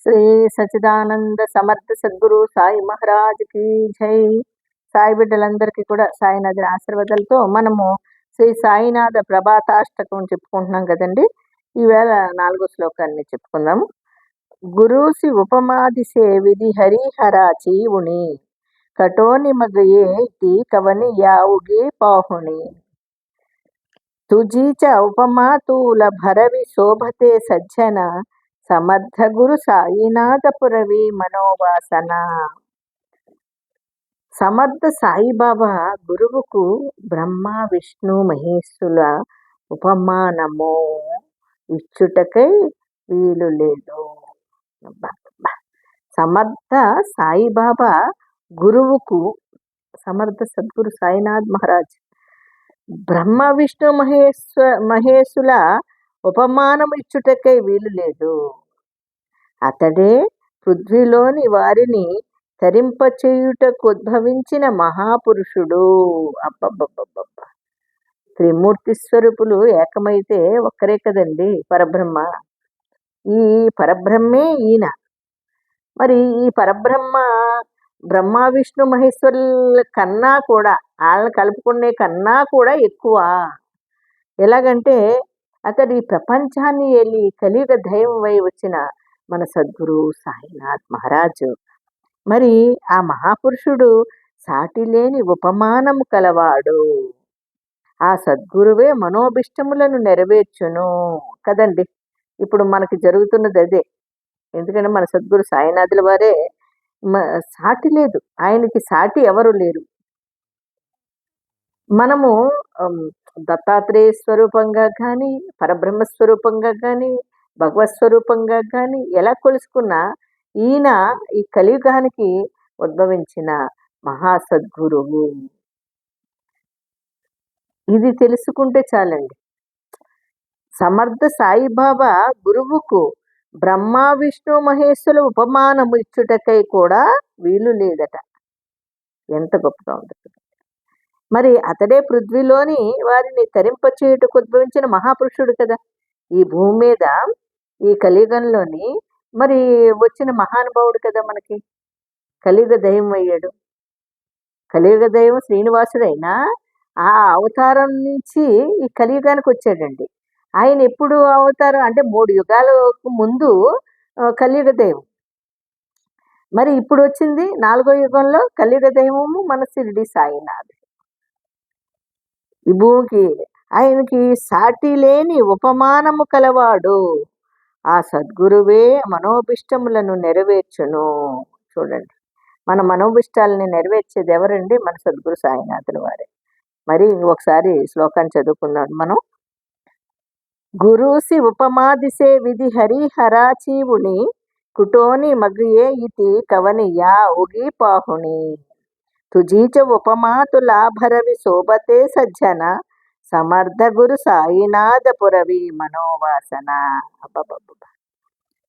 శ్రీ సచిదానంద సమర్థ సద్గురు సాయి మహారాజ్ కి జై. సాయి బిడ్డలందరికీ కూడా సాయినాథుని ఆశీర్వాదాలతో మనము శ్రీ సాయినాథ ప్రభాతాష్టకం చెప్పుకుంటున్నాం కదండి. ఈవేళ 4వ శ్లోకాన్ని చెప్పుకుందాం. గురుసి ఉపమాది సేవిది హరిహరాచి ఉని కటోని మగయే తి కవని యావుగి పాహుని తుజీచ ఉపమా తూల భరవి శోభతే సజ్జన సమర్థ గురు సాయినాథపురవి మనోవాసన. సమర్థ సాయిబాబా గురువుకు బ్రహ్మ విష్ణు మహేశుల ఉపమానము ఇచ్చుటకై వీలు లేదు. సమర్థ సాయిబాబా గురువుకు, సమర్థ సద్గురు సాయినాథ్ మహారాజ్ బ్రహ్మ విష్ణు మహేశుల ఉపమానం ఇచ్చుటకై వీలు లేదు. అతడే పృథ్వీలోని వారిని తరింపచేయుటకు ఉద్భవించిన మహాపురుషుడు. అబ్బబ్బబ్బబ్బ, త్రిమూర్తి స్వరూపులు ఏకమైతే ఒక్కరే కదండి పరబ్రహ్మ. ఈ పరబ్రహ్మే ఈయన. మరి ఈ పరబ్రహ్మ బ్రహ్మ విష్ణు మహేశ్వరుల కన్నా కూడా, వాళ్ళని కలుపుకునే కన్నా కూడా ఎక్కువ. ఎలాగంటే అతడు ఈ ప్రపంచాన్ని వెళ్ళి కలియుగ దైవమై వచ్చిన మన సద్గురు సాయినాథ్ మహారాజు. మరి ఆ మహాపురుషుడు సాటి లేని ఉపమానము కలవాడు. ఆ సద్గురువే మనోభిష్టములను నెరవేర్చును కదండి. ఇప్పుడు మనకి జరుగుతున్నది అదే. ఎందుకంటే మన సద్గురు సాయినాథుల వారే సాటి లేదు, ఆయనకి సాటి ఎవరు లేరు. మనము దత్తాత్రేయ స్వరూపంగా కానీ, పరబ్రహ్మ స్వరూపంగా కానీ, భగవత్ స్వరూపంగా కానీ ఎలా కొలుసుకున్నా ఈయన ఈ కలియుగానికి ఉద్భవించిన మహాసద్గురువు. ఇది తెలుసుకుంటే చాలండి. సమర్థ సాయిబాబా గురువుకు బ్రహ్మ విష్ణు మహేశ్వరుల ఉపమానము ఇచ్చుటకై కూడా వీలు లేదట. ఎంత గొప్పగా ఉంటుంది. మరి అతడే పృథ్వీలోని వారిని తరింపచేయుటకు ఉద్భవించిన మహాపురుషుడు కదా. ఈ భూమి మీద ఈ కలియుగంలోని మరి వచ్చిన మహానుభావుడు కదా. మనకి కలియుగ దైవం అయ్యాడు. కలియుగ దైవం శ్రీనివాసుడైనా ఆ అవతారం నుంచి ఈ కలియుగానికి వచ్చాడండి. ఆయన ఎప్పుడు అవతారం అంటే 3 యుగాలకు ముందు కలియుగ దైవం. మరి ఇప్పుడు వచ్చింది 4వ యుగంలో కలియుగ దైవము మన షిరిడి సాయినాథ్. ఈ భూమికి ఆయనకి సాటి లేని ఉపమానము కలవాడు. ఆ సద్గురువే మనోభిష్టములను నెరవేర్చును. చూడండి, మన మనోభిష్టాలని నెరవేర్చేది ఎవరండి? మన సద్గురు సాయినాథుల వారే. మరి ఒకసారి శ్లోకాన్ని చదువుకుందాం మనం. గురుసి ఉపమాదిసే విధి హరిహరాచీవుని కుటోని మగుయే ఇతి కవని యా ఉగి పాహుని తుజీచ ఉపమాతులాభరవి శోభతే సజ్జన సమర్థ గురు సాయినాథపురవి మనోవాసన. అబ్బబ్బబ్బ,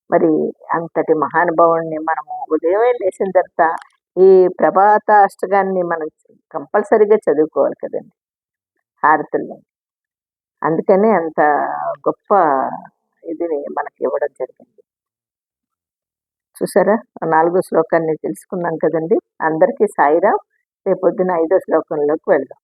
మరి అంతటి మహానుభావుడిని మనము ఉదయమే లేచిన తర్వాత ఈ ప్రభాత అష్టకాన్ని మనం కంపల్సరీగా చదువుకోవాలి కదండి హారతుల్లో. అందుకనే అంత గొప్ప ఇదిని మనకి ఇవ్వడం జరిగింది. చూసారా, 4వ శ్లోకాన్ని తెలుసుకున్నాం కదండి. అందరికీ సాయిరాం. రేపొద్దున 5వ శ్లోకంలోకి వెళ్దాం.